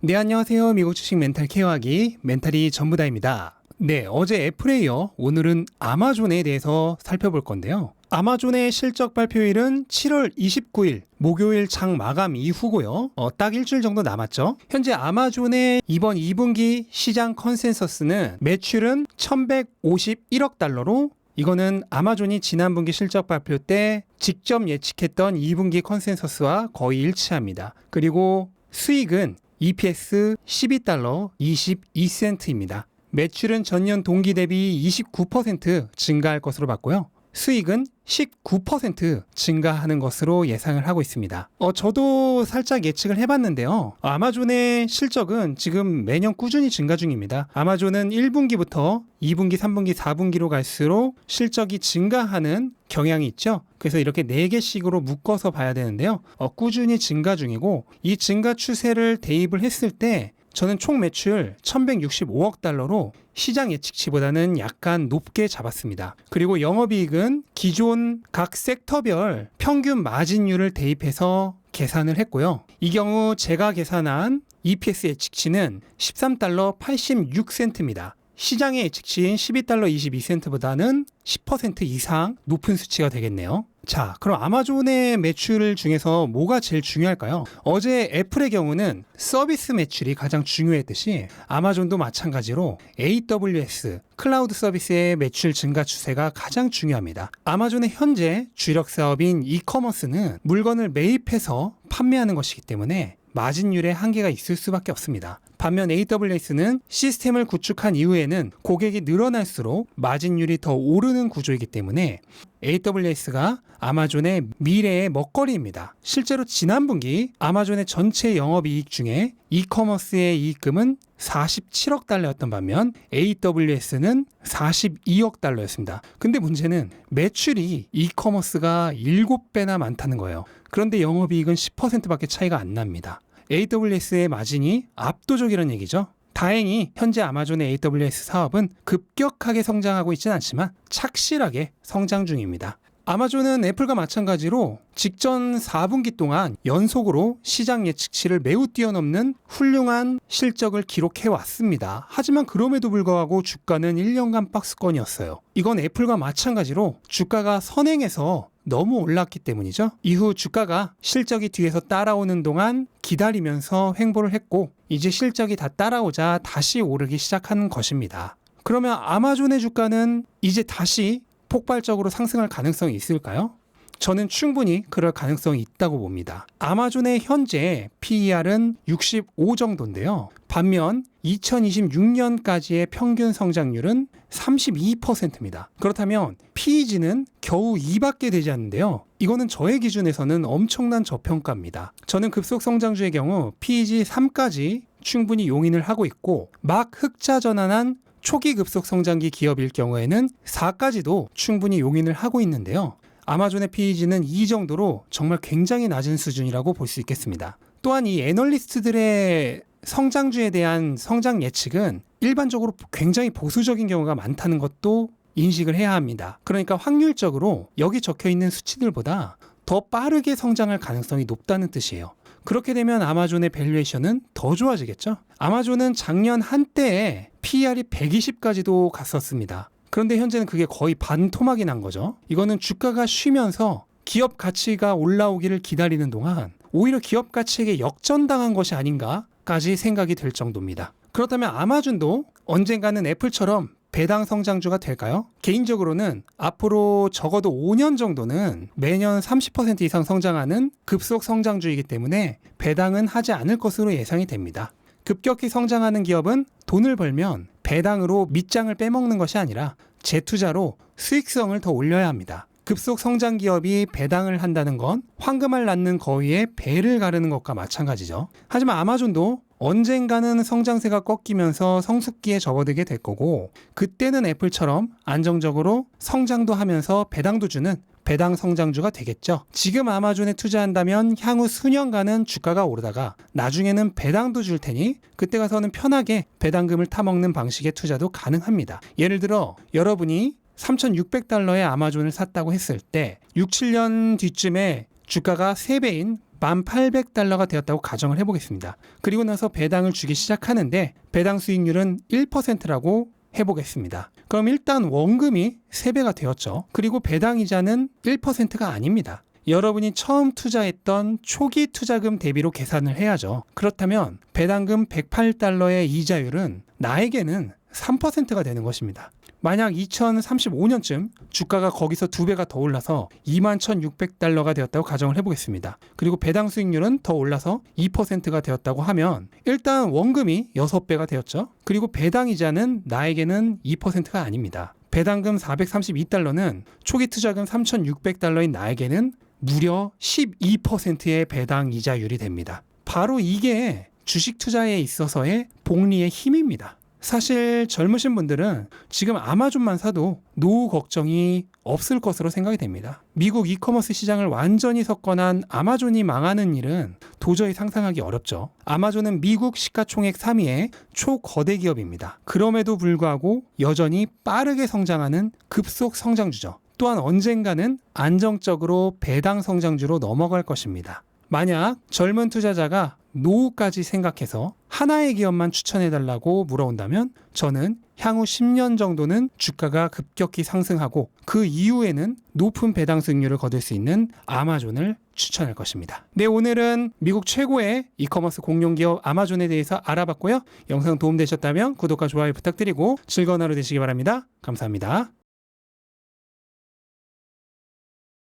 네, 안녕하세요. 미국 주식 멘탈 케어하기 멘탈이 전부다입니다. 네, 어제 애플에 이어 오늘은 아마존에 대해서 살펴볼 건데요. 아마존의 실적 발표일은 7월 29일 목요일 장 마감 이후고요. 딱 일주일 정도 남았죠. 현재 아마존의 이번 2분기 시장 컨센서스는 매출은 1151억 달러로 이거는 아마존이 지난 분기 실적 발표 때 직접 예측했던 2분기 컨센서스와 거의 일치합니다. 그리고 수익은 EPS 12달러 22센트입니다. 매출은 전년 동기 대비 29% 증가할 것으로 봤고요. 수익은 19% 증가하는 것으로 예상을 하고 있습니다. 저도 살짝 예측을 해봤는데요. 아마존의 실적은 지금 매년 꾸준히 증가 중입니다. 아마존은 1분기부터 2분기, 3분기, 4분기로 갈수록 실적이 증가하는 경향이 있죠. 그래서 이렇게 4개씩으로 묶어서 봐야 되는데요. 꾸준히 증가 중이고 이 증가 추세를 대입을 했을 때 저는 총 매출 1165억 달러로 시장 예측치보다는 약간 높게 잡았습니다. 그리고 영업이익은 기존 각 섹터별 평균 마진율을 대입해서 계산을 했고요. 이 경우 제가 계산한 EPS 예측치는 13달러 86센트입니다. 시장의 예측치인 12달러 22센트보다는 10% 이상 높은 수치가 되겠네요. 자, 그럼 아마존의 매출 중에서 뭐가 제일 중요할까요? 어제 애플의 경우는 서비스 매출이 가장 중요했듯이 아마존도 마찬가지로 AWS, 클라우드 서비스의 매출 증가 추세가 가장 중요합니다. 아마존의 현재 주력 사업인 이커머스는 물건을 매입해서 판매하는 것이기 때문에 마진율에 한계가 있을 수밖에 없습니다. 반면 AWS는 시스템을 구축한 이후에는 고객이 늘어날수록 마진율이 더 오르는 구조이기 때문에 AWS가 아마존의 미래의 먹거리입니다. 실제로 지난 분기 아마존의 전체 영업이익 중에 이커머스의 이익금은 47억 달러였던 반면 AWS는 42억 달러였습니다. 근데 문제는 매출이 이커머스가 7배나 많다는 거예요. 그런데 영업이익은 10%밖에 차이가 안 납니다. AWS의 마진이 압도적이라는 얘기죠. 다행히 현재 아마존의 AWS 사업은 급격하게 성장하고 있지는 않지만 착실하게 성장 중입니다. 아마존은 애플과 마찬가지로 직전 4분기 동안 연속으로 시장 예측치를 매우 뛰어넘는 훌륭한 실적을 기록해 왔습니다. 하지만 그럼에도 불구하고 주가는 1년간 박스권이었어요. 이건 애플과 마찬가지로 주가가 선행해서 너무 올랐기 때문이죠. 이후 주가가 실적이 뒤에서 따라오는 동안 기다리면서 횡보를 했고 이제 실적이 다 따라오자 다시 오르기 시작하는 것입니다. 그러면 아마존의 주가는 이제 다시 폭발적으로 상승할 가능성이 있을까요? 저는 충분히 그럴 가능성이 있다고 봅니다. 아마존의 현재 PER은 65 정도인데요. 반면 2026년까지의 평균 성장률은 32%입니다. 그렇다면 PEG는 겨우 2밖에 되지 않는데요. 이거는 저의 기준에서는 엄청난 저평가입니다. 저는 급속 성장주의 경우 PEG 3까지 충분히 용인을 하고 있고 막 흑자 전환한 초기 급속 성장기 기업일 경우에는 4까지도 충분히 용인을 하고 있는데요. 아마존의 PEG는 이 정도로 정말 굉장히 낮은 수준이라고 볼 수 있겠습니다. 또한 이 애널리스트들의 성장주에 대한 성장 예측은 일반적으로 굉장히 보수적인 경우가 많다는 것도 인식을 해야 합니다. 그러니까 확률적으로 여기 적혀 있는 수치들보다 더 빠르게 성장할 가능성이 높다는 뜻이에요. 그렇게 되면 아마존의 밸류에이션은 더 좋아지겠죠? 아마존은 작년 한때에 PER이 120까지도 갔었습니다. 그런데 현재는 그게 거의 반토막이 난 거죠. 이거는 주가가 쉬면서 기업 가치가 올라오기를 기다리는 동안 오히려 기업 가치에게 역전당한 것이 아닌가까지 생각이 될 정도입니다. 그렇다면 아마존도 언젠가는 애플처럼 배당 성장주가 될까요? 개인적으로는 앞으로 적어도 5년 정도는 매년 30% 이상 성장하는 급속 성장주이기 때문에 배당은 하지 않을 것으로 예상이 됩니다. 급격히 성장하는 기업은 돈을 벌면 배당으로 밑장을 빼먹는 것이 아니라 재투자로 수익성을 더 올려야 합니다. 급속 성장 기업이 배당을 한다는 건 황금알 낳는 거위에 배를 가르는 것과 마찬가지죠. 하지만 아마존도 언젠가는 성장세가 꺾이면서 성숙기에 접어들게 될 거고 그때는 애플처럼 안정적으로 성장도 하면서 배당도 주는 배당 성장주가 되겠죠. 지금 아마존에 투자한다면 향후 수년간은 주가가 오르다가 나중에는 배당도 줄 테니 그때 가서는 편하게 배당금을 타먹는 방식의 투자도 가능합니다. 예를 들어 여러분이 3,600달러에 아마존을 샀다고 했을 때 6, 7년 뒤쯤에 주가가 3배인 $1,800가 되었다고 가정을 해보겠습니다. 그리고 나서 배당을 주기 시작하는데 배당 수익률은 1%라고 해보겠습니다. 그럼 일단 원금이 3배가 되었죠. 그리고 배당이자는 1%가 아닙니다. 여러분이 처음 투자했던 초기 투자금 대비로 계산을 해야죠. 그렇다면 배당금 $108의 이자율은 나에게는 3%가 되는 것입니다. 만약 2035년쯤 주가가 거기서 2배가 더 올라서 $21,600가 되었다고 가정을 해보겠습니다. 그리고 배당 수익률은 더 올라서 2%가 되었다고 하면 일단 원금이 6배가 되었죠. 그리고 배당이자는 나에게는 2%가 아닙니다. 배당금 $432는 초기 투자금 $3,600인 나에게는 무려 12%의 배당 이자율이 됩니다. 바로 이게 주식 투자에 있어서의 복리의 힘입니다. 사실 젊으신 분들은 지금 아마존만 사도 노후 걱정이 없을 것으로 생각이 됩니다. 미국 이커머스 시장을 완전히 석권한 아마존이 망하는 일은 도저히 상상하기 어렵죠. 아마존은 미국 시가총액 3위의 초거대 기업입니다. 그럼에도 불구하고 여전히 빠르게 성장하는 급속 성장주죠. 또한 언젠가는 안정적으로 배당 성장주로 넘어갈 것입니다. 만약 젊은 투자자가 노후까지 생각해서 하나의 기업만 추천해달라고 물어온다면 저는 향후 10년 정도는 주가가 급격히 상승하고 그 이후에는 높은 배당 수익률을 거둘 수 있는 아마존을 추천할 것입니다. 네, 오늘은 미국 최고의 이커머스 공룡기업 아마존에 대해서 알아봤고요. 영상 도움되셨다면 구독과 좋아요 부탁드리고 즐거운 하루 되시기 바랍니다. 감사합니다.